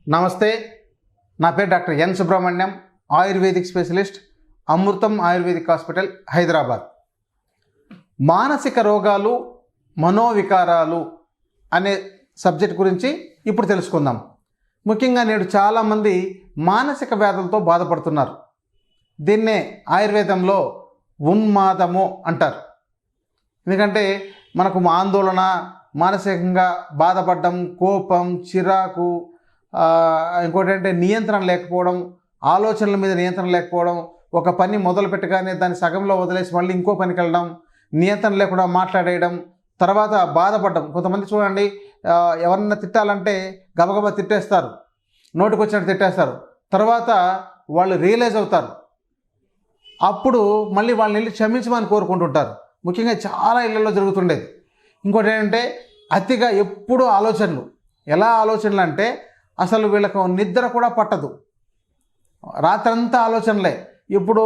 నమస్తే, నా పేరు doctor N Subrahmanyam, ayurvedic specialist, Amrutham ayurvedic hospital, Hyderabad. మానసిక రోగాలు, మనోవికారాలు అనే సబ్జెక్ట్ గురించి ఇప్పుడు తెలుసుకుందాం. ముఖ్యంగా నేడు చాలామంది మానసిక వ్యాధులతో బాధపడుతున్నారు. దీన్నే ఆయుర్వేదంలో ఉన్మాదము అంటారు. ఎందుకంటే మనకు ఆందోళన, మానసికంగా బాధపడడం, కోపం, చిరాకు, ఇంకోటి అంటే నియంత్రణ లేకపోవడం, ఆలోచనల మీద నియంత్రణ లేకపోవడం, ఒక పని మొదలు పెట్టగానే దాన్ని సగంలో వదిలేసి మళ్ళీ ఇంకో పనికి వెళ్ళడం, నియంత్రణ లేకుండా మాట్లాడేయడం, తర్వాత బాధపడడం. కొంతమంది చూడండి, ఎవరన్నా తిట్టాలంటే గబగబా తిట్టేస్తారు, నోటికి వచ్చినట్టు తిట్టేస్తారు. తర్వాత వాళ్ళు రియలైజ్ అవుతారు, అప్పుడు మళ్ళీ వాళ్ళని వెళ్ళి క్షమించమని కోరుకుంటుంటారు. ముఖ్యంగా చాలా ఇళ్లలో జరుగుతుండేది. ఇంకోటి ఏంటంటే అతిగా ఎప్పుడూ ఆలోచనలు. ఎలా ఆలోచనలు అంటే అసలు వీళ్ళకు నిద్ర కూడా పట్టదు, రాత్రంతా ఆలోచనలే. ఎప్పుడో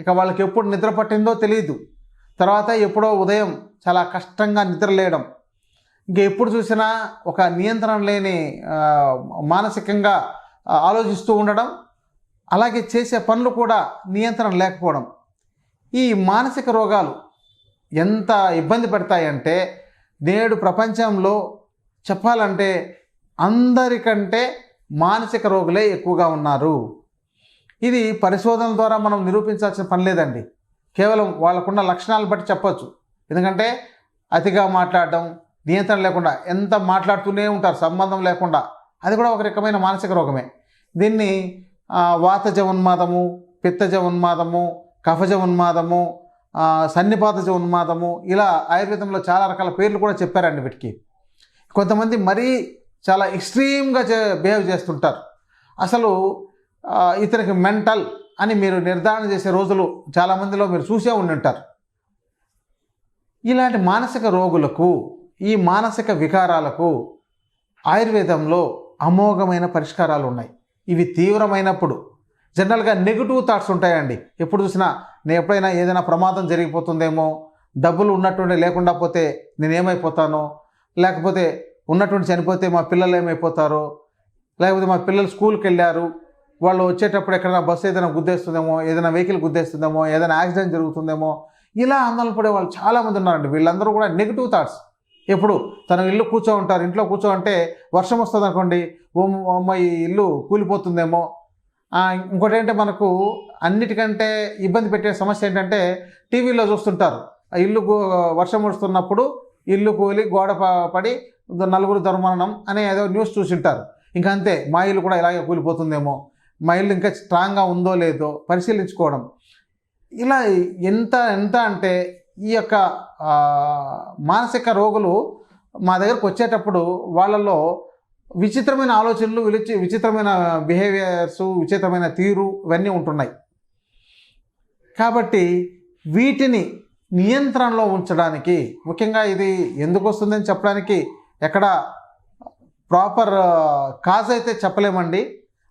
ఇక వాళ్ళకి ఎప్పుడు నిద్ర పట్టిందో తెలియదు. తర్వాత ఎప్పుడో ఉదయం చాలా కష్టంగా నిద్ర లేయడం, ఇంక ఎప్పుడు చూసినా ఒక నియంత్రణ లేని మానసికంగా ఆలోచిస్తూ ఉండడం, అలాగే చేసే పనులు కూడా నియంత్రణ లేకపోవడం. ఈ మానసిక రోగాలు ఎంత ఇబ్బంది పెడతాయంటే నేడు ప్రపంచంలో చెప్పాలంటే అందరికంటే మానసిక రోగులే ఎక్కువగా ఉన్నారు. ఇది పరిశోధనల ద్వారా మనం నిరూపించాల్సిన పని లేదండి, కేవలం వాళ్ళకున్న లక్షణాలను బట్టి చెప్పచ్చు. ఎందుకంటే అతిగా మాట్లాడడం, నియంత్రణ లేకుండా ఎంత మాట్లాడుతూనే ఉంటారు సంబంధం లేకుండా, అది కూడా ఒక రకమైన మానసిక రోగమే. దీన్ని వాతజ ఉన్మాదము, పిత్తజ ఉన్మాదము, కఫజ ఉన్మాదము, సన్నిపాతజ ఉన్మాదము, ఇలా ఆయుర్వేదంలో చాలా రకాల పేర్లు కూడా చెప్పారండి వీటికి. కొంతమంది మరీ చాలా ఎక్స్ట్రీమ్గా బిహేవ్ చేస్తుంటారు. అసలు ఇతనికి మెంటల్ అని మీరు నిర్ధారణ చేసే రోజులు చాలామందిలో మీరు చూసే ఉండుంటారు. ఇలాంటి మానసిక రోగులకు, ఈ మానసిక వికారాలకు ఆయుర్వేదంలో అమోఘమైన పరిష్కారాలు ఉన్నాయి. ఇవి తీవ్రమైనప్పుడు జనరల్గా నెగిటివ్ థాట్స్ ఉంటాయండి. ఎప్పుడు చూసినా నేను ఎప్పుడైనా ఏదైనా ప్రమాదం జరిగిపోతుందేమో, డబ్బులు ఉన్నట్టుండి లేకుండా పోతే నేనేమైపోతానో, లేకపోతే ఉన్నటువంటి చనిపోతే మా పిల్లలు ఏమైపోతారో, లేకపోతే మా పిల్లలు స్కూల్కి వెళ్ళారు, వాళ్ళు వచ్చేటప్పుడు ఎక్కడైనా బస్సు ఏదైనా గుద్దేస్తుందేమో, ఏదైనా వెహికల్ గుద్దేస్తుందేమో, ఏదైనా యాక్సిడెంట్ జరుగుతుందేమో, ఇలా ఆందోళన పడే వాళ్ళు చాలామంది ఉన్నారండి. వీళ్ళందరూ కూడా నెగిటివ్ థాట్స్. ఎప్పుడు తన ఇల్లు కూర్చో ఉంటారు, ఇంట్లో కూర్చో అంటే వర్షం వస్తుంది అనుకోండి, ఓ ఈ ఇల్లు కూలిపోతుందేమో. ఇంకోటి ఏంటంటే మనకు అన్నిటికంటే ఇబ్బంది పెట్టే సమస్య ఏంటంటే టీవీలో చూస్తుంటారు, ఆ ఇల్లు వర్షం వస్తున్నప్పుడు ఇల్లు కూలి గోడ పడి నలుగురు దుర్మరణం అనే ఏదో న్యూస్ చూసింటారు. ఇంకా అంతే, మా ఇల్లు కూడా ఇలాగే కూలిపోతుందేమో, మా ఇల్లు ఇంకా స్ట్రాంగ్గా ఉందో లేదో పరిశీలించుకోవడం. ఇలా ఎంత అంటే ఈ యొక్క మానసిక రోగులు మా దగ్గరకు వచ్చేటప్పుడు వాళ్ళలో విచిత్రమైన ఆలోచనలు, విచిత్రమైన బిహేవియర్సు, విచిత్రమైన తీరు ఇవన్నీ ఉంటున్నాయి. కాబట్టి వీటిని నియంత్రణలో ఉంచడానికి, ముఖ్యంగా ఇది ఎందుకు వస్తుందని చెప్పడానికి ఎక్కడ ప్రాపర్ కాజ్ అయితే చెప్పలేమండి.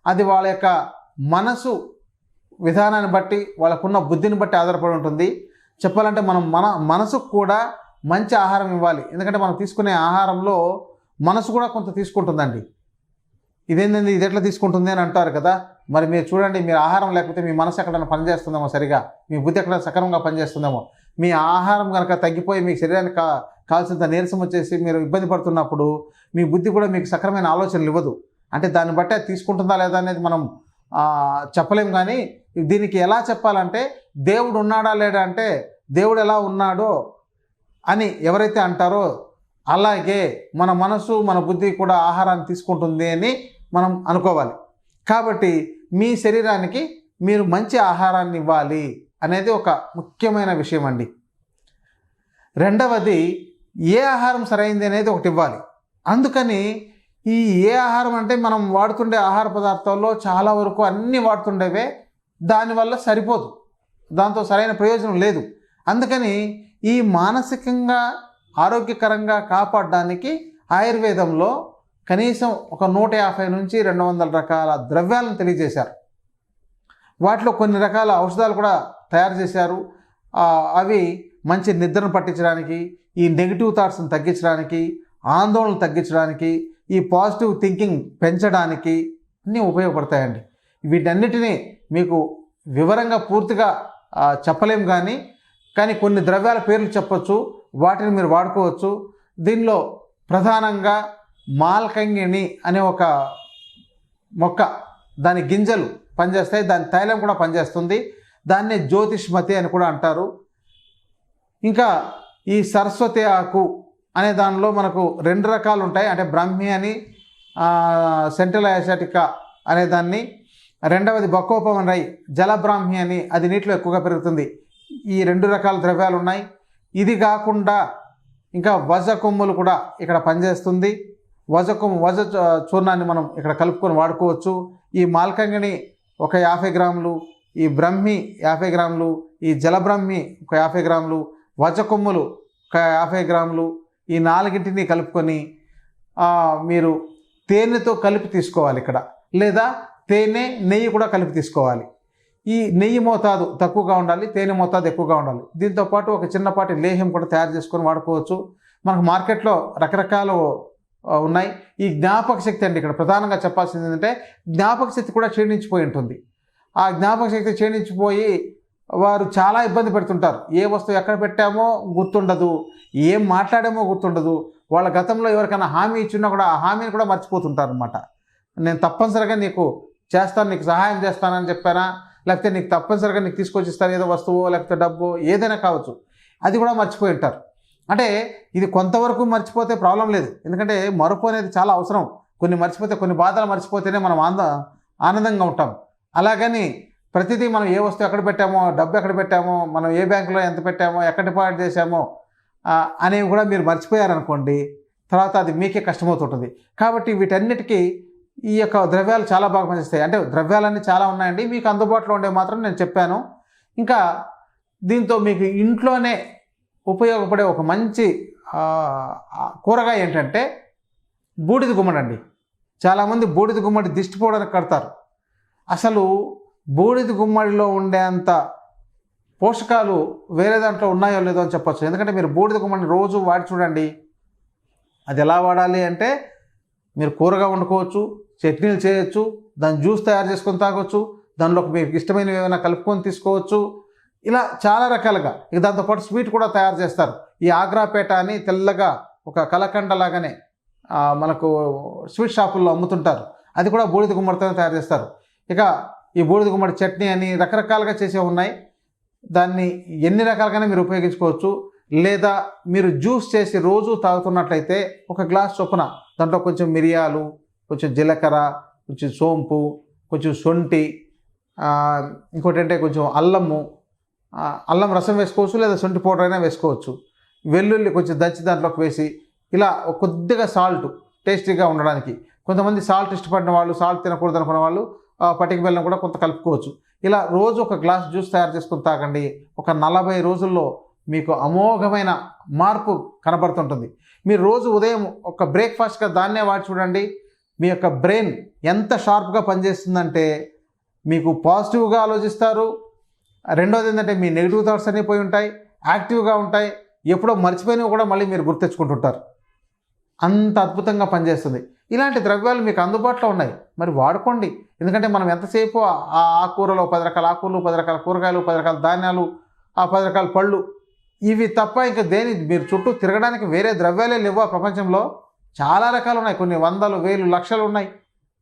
అది వాళ్ళ యొక్క మనసు విధానాన్ని బట్టి, వాళ్ళకున్న బుద్ధిని బట్టి ఆధారపడి ఉంటుంది. చెప్పాలంటే మనం మనసుకు కూడా మంచి ఆహారం ఇవ్వాలి. ఎందుకంటే మనం తీసుకునే ఆహారంలో మనసు కూడా కొంత తీసుకుంటుందండి. ఇదేంటండి, ఇది ఎట్లా తీసుకుంటుంది అని అంటారు కదా. మరి మీరు చూడండి, మీరు ఆహారం లేకపోతే మీ మనసు ఎక్కడైనా పనిచేస్తుందేమో సరిగా, మీ బుద్ధి ఎక్కడైనా సక్రమంగా పనిచేస్తుందేమో. మీ ఆహారం కనుక తగ్గిపోయి మీ శరీరానికి కావాల్సినంత నీరసం వచ్చేసి మీరు ఇబ్బంది పడుతున్నప్పుడు మీ బుద్ధి కూడా మీకు సక్రమైన ఆలోచనలు ఇవ్వదు. అంటే దాన్ని బట్టి అది తీసుకుంటుందా లేదా అనేది మనం చెప్పలేం. కానీ దీనికి ఎలా చెప్పాలంటే, దేవుడు ఉన్నాడా లేడా అంటే దేవుడు ఎలా ఉన్నాడో అని ఎవరైతే అంటారో అలాగే మన మనసు, మన బుద్ధి కూడా ఆహారాన్ని తీసుకుంటుంది అని మనం అనుకోవాలి. కాబట్టి మీ శరీరానికి మీరు మంచి ఆహారాన్ని ఇవ్వాలి అనేది ఒక ముఖ్యమైన విషయం అండి. రెండవది, ఏ ఆహారం సరైంది అనేది ఒకటి ఇవ్వాలి. అందుకని ఈ ఏ ఆహారం అంటే మనం వాడుతుండే ఆహార పదార్థాల్లో చాలా వరకు అన్నీ వాడుతుండేవే, దానివల్ల సరిపోదు, దాంతో సరైన ప్రయోజనం లేదు. అందుకని ఈ మానసికంగా ఆరోగ్యకరంగా కాపాడడానికి ఆయుర్వేదంలో కనీసం ఒక 150 నుంచి 200 రకాల ద్రవ్యాలను తెలియజేశారు. వాటిలో కొన్ని రకాల ఔషధాలు కూడా తయారు చేశారు. అవి మంచి నిద్రను పట్టించడానికి, ఈ నెగిటివ్ థాట్స్ని తగ్గించడానికి, ఆందోళన తగ్గించడానికి, ఈ పాజిటివ్ థింకింగ్ పెంచడానికి అన్నీ ఉపయోగపడతాయండి. వీటన్నిటినీ మీకు వివరంగా పూర్తిగా చెప్పలేం, కానీ కొన్ని ద్రవ్యాల పేర్లు చెప్పొచ్చు, వాటిని మీరు వాడుకోవచ్చు. దీనిలో ప్రధానంగా మాల్కంగిణి అనే ఒక మొక్క, దాని గింజలు పనిచేస్తాయి, దాని తైలం కూడా పనిచేస్తుంది. దాన్ని జ్యోతిష్మతి అని కూడా అంటారు. ఇంకా ఈ సరస్వతి ఆకు అనే దానిలో మనకు 2 రకాలు ఉంటాయి. అంటే బ్రాహ్మి అని, సెంట్రల్ ఏషియాటికా అనే దాన్ని, రెండవది బకోపవన్ రై జలబ్రాహ్మి అని, అది నీటిలో ఎక్కువగా పెరుగుతుంది. ఈ 2 రకాల ద్రవ్యాలు ఉన్నాయి. ఇది కాకుండా ఇంకా వజ కొమ్ములు కూడా ఇక్కడ పనిచేస్తుంది. వజ చూర్ణాన్ని మనం ఇక్కడ కలుపుకొని వాడుకోవచ్చు. ఈ మాల్కంగిణి ఒక 50 గ్రాములు, ఈ బ్రహ్మి 50 గ్రాములు, ఈ జలబ్రహ్మి ఒక 50 గ్రాములు, వజ కొమ్ములు ఒక 50 గ్రాములు, ఈ 4టిని కలుపుకొని మీరు తేనెతో కలిపి తీసుకోవాలి ఇక్కడ, లేదా తేనె నెయ్యి కూడా కలిపి తీసుకోవాలి. ఈ నెయ్యి మోతాదు తక్కువగా ఉండాలి, తేనె మోతాదు ఎక్కువగా ఉండాలి. దీంతోపాటు ఒక చిన్నపాటి లేహ్యం కూడా తయారు చేసుకొని వాడుకోవచ్చు. మనకు మార్కెట్లో రకరకాలు ఉన్నాయి. ఈ జ్ఞాపక శక్తి అండి ఇక్కడ ప్రధానంగా చెప్పాల్సింది ఏంటంటే, జ్ఞాపక శక్తి కూడా క్షీణించిపోయి ఉంటుంది. ఆ జ్ఞాపక శక్తి క్షీణించిపోయి వారు చాలా ఇబ్బంది పెడుతుంటారు. ఏ వస్తువు ఎక్కడ పెట్టామో గుర్తుండదు, ఏం మాట్లాడామో గుర్తుండదు. వాళ్ళ గతంలో ఎవరికైనా హామీ ఇచ్చినా కూడా ఆ హామీని కూడా మర్చిపోతుంటారు అనమాట. నేను తప్పనిసరిగా నీకు చేస్తాను, నీకు సహాయం చేస్తానని చెప్పానా, లేకపోతే నీకు తప్పనిసరిగా నీకు తీసుకొచ్చి ఇస్తాను, ఏదో వస్తువు లేకపోతే డబ్బు ఏదైనా కావచ్చు, అది కూడా మర్చిపోయి ఉంటారు. అంటే ఇది కొంతవరకు మర్చిపోతే ప్రాబ్లం లేదు, ఎందుకంటే మరుపు అనేది చాలా అవసరం. కొన్ని మర్చిపోతే, కొన్ని బాధలు మర్చిపోతేనే మనం ఆనందంగా ఉంటాం. అలాగని ప్రతిదీ మనం ఏ వస్తువు ఎక్కడ పెట్టామో, డబ్బు ఎక్కడ పెట్టామో, మనం ఏ బ్యాంకులో ఎంత పెట్టామో, ఎక్కడ డిపాజిట్ చేశామో అనేవి కూడా మీరు మర్చిపోయారనుకోండి, తర్వాత అది మీకే కష్టమవుతుంటుంది. కాబట్టి వీటన్నిటికీ ఈ యొక్క ద్రవ్యాలు చాలా బాగా పనిచేస్తాయి. అంటే ద్రవ్యాలన్నీ చాలా ఉన్నాయండి, మీకు అందుబాటులో ఉండే మాత్రం నేను చెప్పాను. ఇంకా దీంతో మీకు ఇంట్లోనే ఉపయోగపడే ఒక మంచి కూరగాయ ఏంటంటే బూడిద గుమ్మడి అండి. చాలామంది బూడిద గుమ్మడి దిష్టి పోవడానికి కడతారు. అసలు బూడిద గుమ్మడిలో ఉండేంత పోషకాలు వేరే దాంట్లో ఉన్నాయో లేదో అని చెప్పచ్చు. ఎందుకంటే మీరు బూడిద గుమ్మడిని రోజు వాడి చూడండి. అది ఎలా వాడాలి అంటే, మీరు కూరగా వండుకోవచ్చు, చట్నీలు చేయొచ్చు, దాని జ్యూస్ తయారు చేసుకొని తాగొచ్చు, దానిలోకి మీకు ఇష్టమైనవి ఏమైనా కలుపుకొని తీసుకోవచ్చు, ఇలా చాలా రకాలుగా. ఇక దాంతోపాటు స్వీట్ కూడా తయారు చేస్తారు. ఈ ఆగ్రాపేట అని తెల్లగా ఒక కలకండ లాగానే మనకు స్వీట్ షాపుల్లో అమ్ముతుంటారు, అది కూడా బూడిద గుమ్మడితోనే తయారు చేస్తారు. ఇక ఈ బూడిద గుమ్మడి చట్నీ అని రకరకాలుగా చేసే ఉన్నాయి. దాన్ని ఎన్ని రకాలుగానే మీరు ఉపయోగించుకోవచ్చు. లేదా మీరు జ్యూస్ చేసి రోజు తాగుతున్నట్లయితే ఒక గ్లాస్ చొప్పున దాంట్లో కొంచెం మిరియాలు, కొంచెం జీలకర్ర, కొంచెం సోంపు, కొంచెం శొంఠి, ఇంకోటి అంటే కొంచెం అల్లం రసం వేసుకోవచ్చు, లేదా శొంఠి పౌడర్ అయినా వేసుకోవచ్చు. వెల్లుల్లి కొంచెం దంచి దాంట్లోకి వేసి, ఇలా కొద్దిగా సాల్ట్ టేస్టీగా ఉండడానికి. కొంతమంది సాల్ట్ ఇష్టపడిన వాళ్ళు, సాల్ట్ తినకూడదు అనుకున్న వాళ్ళు పటిక బెల్లం కూడా కొంత కలుపుకోవచ్చు. ఇలా రోజు ఒక గ్లాస్ జ్యూస్ తయారు చేసుకుని తాగండి. ఒక 40 రోజుల్లో మీకు అమోఘమైన మార్పు కనబడుతుంటుంది. మీరు రోజు ఉదయం ఒక బ్రేక్ఫాస్ట్గా దాన్నే వాడి చూడండి. మీ యొక్క బ్రెయిన్ ఎంత షార్ప్గా పనిచేస్తుందంటే మీకు పాజిటివ్గా ఆలోచిస్తారు. రెండోది ఏంటంటే మీ నెగిటివ్ థాట్స్ అన్నీ పోయి ఉంటాయి, యాక్టివ్గా ఉంటాయి. ఎప్పుడో మర్చిపోయినవి కూడా మళ్ళీ మీరు గుర్తెచ్చుకుంటుంటారు. అంత అద్భుతంగా పనిచేస్తుంది. ఇలాంటి ద్రవ్యాలు మీకు అందుబాటులో ఉన్నాయి, మరి వాడుకోండి. ఎందుకంటే మనం ఎంతసేపు ఆ ఆకుకూరలో 10 రకాల ఆకుకూరలు, 10 రకాల కూరగాయలు, 10 రకాల ధాన్యాలు, 10 రకాల పళ్ళు, ఇవి తప్ప ఇంకా మీరు చుట్టూ తిరగడానికి వేరే ద్రవ్యాలే లేవు. ప్రపంచంలో చాలా రకాలు ఉన్నాయి, కొన్ని వందలు, వేలు, లక్షలు ఉన్నాయి.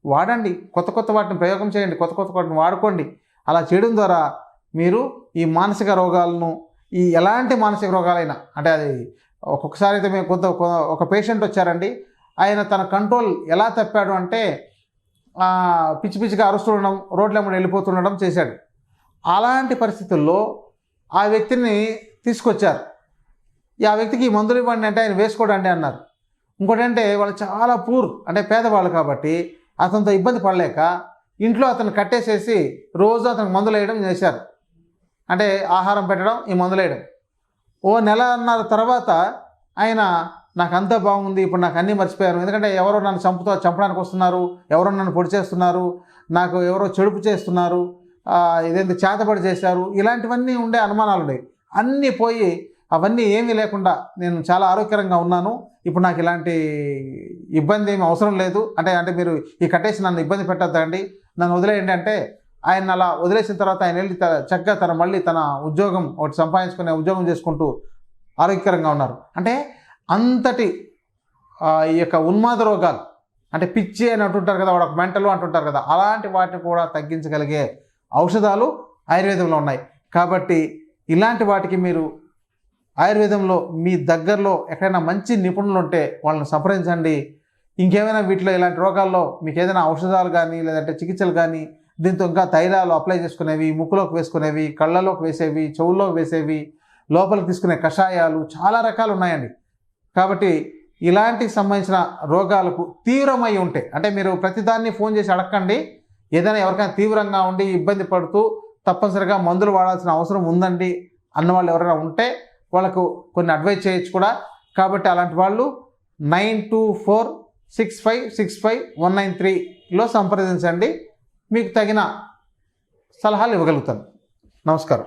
వాడండి, కొత్త వాటిని ప్రయోగం చేయండి, కొత్త వాటిని వాడుకోండి. అలా చేయడం ద్వారా మీరు ఈ మానసిక రోగాలను, ఈ ఎలాంటి మానసిక రోగాలైనా, అంటే అది ఒక్కొక్కసారి అయితే మేము ఒక పేషెంట్ వచ్చారండి. ఆయన తన కంట్రోల్ ఎలా తప్పాడు అంటే పిచ్చిగా అరుస్తుండడం, రోడ్లమ్మడి వెళ్ళిపోతుండడం చేశాడు. అలాంటి పరిస్థితుల్లో ఆ వ్యక్తిని తీసుకొచ్చారు. ఆ వ్యక్తికి ఈ మందులు ఇవ్వండి అంటే ఆయన వేసుకోడండి అన్నారు. ఇంకోటి అంటే వాళ్ళు చాలా అంటే పేదవాళ్ళు కాబట్టి అతనితో ఇబ్బంది పడలేక ఇంట్లో అతను కట్టేసేసి రోజు అతనికి మందులు వేయడం చేశారు. అంటే ఆహారం పెట్టడం, ఈ మందులు వేయడం. ఓ నెలన్నర తర్వాత ఆయన నాకు అంతా బాగుంది, ఇప్పుడు నాకు అన్నీ మర్చిపోయాను, ఎందుకంటే ఎవరో నన్ను చంపడానికి వస్తున్నారు, ఎవరో నన్ను పొడి చేస్తున్నారు, నాకు ఎవరో చెడుపు చేస్తున్నారు, ఇదేంటి చేతబడి చేశారు, ఇలాంటివన్నీ ఉండే అనుమానాలు ఉండేవి. అన్నీ పోయి అవన్నీ ఏమీ లేకుండా నేను చాలా ఆరోగ్యకరంగా ఉన్నాను. ఇప్పుడు నాకు ఇలాంటి ఇబ్బంది ఏమి అవసరం లేదు. అంటే మీరు ఈ కట్టేసి నన్ను ఇబ్బంది పెట్టద్దండి, నన్ను వదిలేయండి అంటే ఆయన అలా వదిలేసిన తర్వాత ఆయన వెళ్ళి చక్కగా మళ్ళీ తన ఉద్యోగం ఒకటి సంపాదించుకునే ఉద్యోగం చేసుకుంటూ ఆరోగ్యకరంగా ఉన్నారు. అంటే అంతటి ఈ యొక్క ఉన్మాద రోగాలు, అంటే పిచ్చి అని అంటుంటారు కదా, వాడు ఒక మెంటలు అంటుంటారు కదా, అలాంటి వాటిని కూడా తగ్గించగలిగే ఔషధాలు ఆయుర్వేదంలో ఉన్నాయి. కాబట్టి ఇలాంటి వాటికి మీరు ఆయుర్వేదంలో మీ దగ్గరలో ఎక్కడైనా మంచి నిపుణులు ఉంటే వాళ్ళని సంప్రదించండి. ఇంకేమైనా వీటిలో ఇలాంటి రోగాల్లో మీకు ఏదైనా ఔషధాలు కానీ లేదంటే చికిత్సలు కానీ, దీంతో ఇంకా తైలాలు అప్లై చేసుకునేవి, ముక్కులోకి వేసుకునేవి, కళ్ళలోకి వేసేవి, చెవుల్లోకి వేసేవి, లోపలికి తీసుకునే కషాయాలు చాలా రకాలు ఉన్నాయండి. కాబట్టి ఇలాంటి సంబంధించిన రోగాలకు తీవ్రమై ఉంటే, అంటే మీరు ప్రతిదాన్ని ఫోన్ చేసి అడగండి. ఏదైనా ఎవరికైనా తీవ్రంగా ఉండి ఇబ్బంది పడుతూ తప్పనిసరిగా మందులు వాడాల్సిన అవసరం ఉందండి అన్నవాళ్ళు ఎవరైనా ఉంటే వాళ్ళకు కొన్ని అడ్వైజ్ చేయొచ్చు కూడా. కాబట్టి అలాంటి వాళ్ళు 9246565193లో సంప్రదించండి. మీకు తగిన సలహాలు ఇవ్వగలుగుతాను. నమస్కారం.